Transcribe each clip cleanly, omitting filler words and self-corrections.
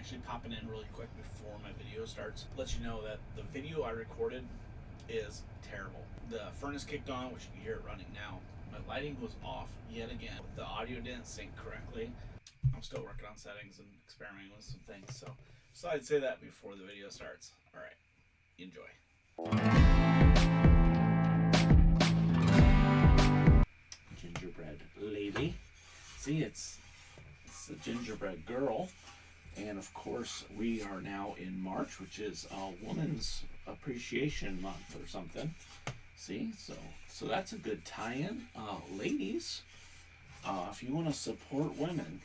actually popping in really quick before my video starts. Let you know that the video I recorded is terrible. The furnace kicked on, which you can hear it running now. My lighting was off yet again. The audio didn't sync correctly. I'm still working on settings and experimenting with some things, so I'd say that before the video starts. All right, enjoy. Gingerbread lady. See, it's the gingerbread girl. And of course, we are now in March, which is Women's Appreciation Month or something. See, so that's a good tie-in. Ladies, if you want to support women,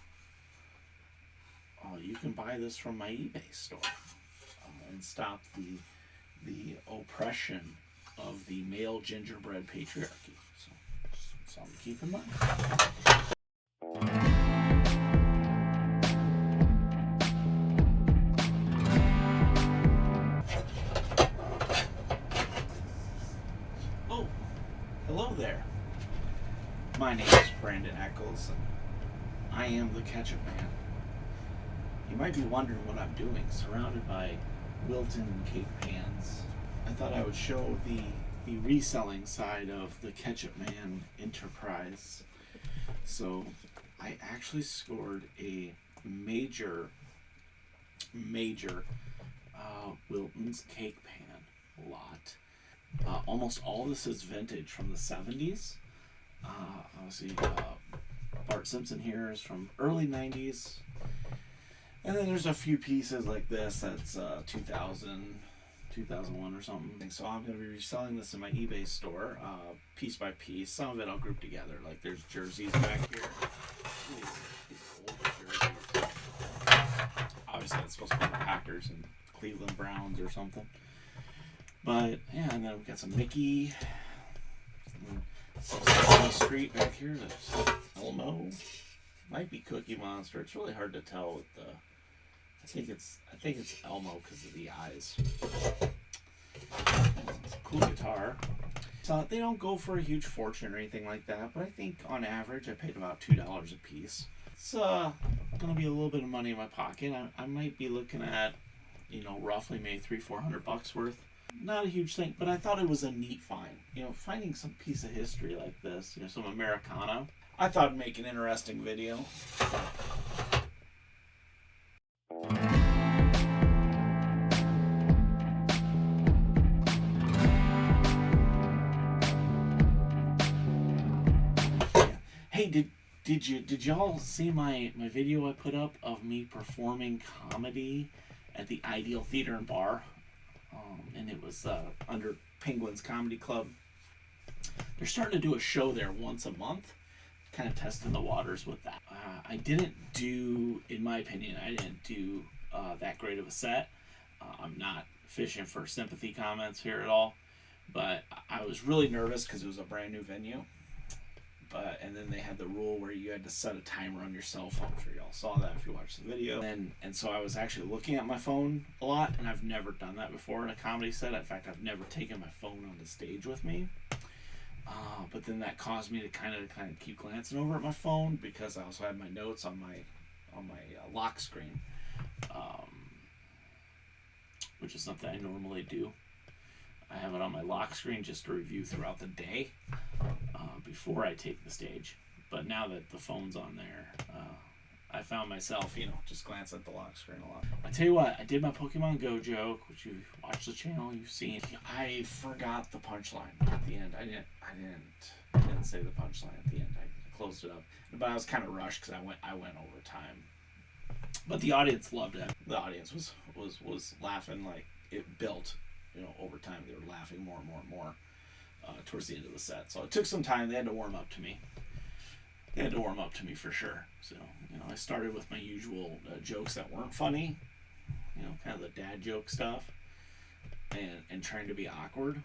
you can buy this from my eBay store and stop the oppression of the male gingerbread patriarchy. So, just something to keep in mind. Oh, hello there. My name is Brandon Eccles, and I am the Ketchup Man. You might be wondering what I'm doing, surrounded by Wilton cake pans. I thought I would show the reselling side of the Ketchup Man enterprise. So I actually scored a major Wilton's cake pan lot. Almost all this is vintage from the 70s. Obviously, Bart Simpson here is from early 90s. And then there's a few pieces like this that's 2000, 2001 or something. So I'm going to be reselling this in my eBay store, piece by piece. Some of it I'll group together. Like there's jerseys back here. These old jerseys. Obviously it's supposed to be the Packers and Cleveland Browns or something. But yeah, and then we've got some Mickey. Sesame Street back here. That's Elmo. Might be Cookie Monster. It's really hard to tell with the. I think it's Elmo because of the eyes. It's a cool guitar. So they don't go for a huge fortune or anything like that, but I think on average I paid about $2 a piece. It's gonna be a little bit of money in my pocket. I might be looking at, roughly maybe $300-400 worth. Not a huge thing, but I thought it was a neat find. Finding some piece of history like this, some Americana. I thought I'd make an interesting video. Hey, did y'all see my video I put up of me performing comedy at the Ideal Theater and Bar? And it was under Penguin's Comedy Club. They're starting to do a show there once a month, kind of testing the waters with that. In my opinion, I didn't do that great of a set. I'm not fishing for sympathy comments here at all, but I was really nervous because it was a brand new venue. And then they had the rule where you had to set a timer on your cell phone. I'm sure y'all saw that if you watched the video. And so I was actually looking at my phone a lot, and I've never done that before in a comedy set. In fact, I've never taken my phone on the stage with me. But then that caused me to kind of keep glancing over at my phone because I also had my notes on my lock screen, which is something I normally do. I have it on my lock screen just to review throughout the day before I take the stage. But now that the phone's on there, I found myself, just glancing at the lock screen a lot. I tell you what, I did my Pokemon Go joke, which you've watched the channel, you've seen. I forgot the punchline at the end. I didn't say the punchline at the end. I closed it up, but I was kind of rushed because I went over time. But the audience loved it. The audience was laughing like it built. Over time they were laughing more and more and more towards the end of the set. So it took some time. They had to warm up to me. For sure. So, I started with my usual jokes that weren't funny, kind of the dad joke stuff, and trying to be awkward.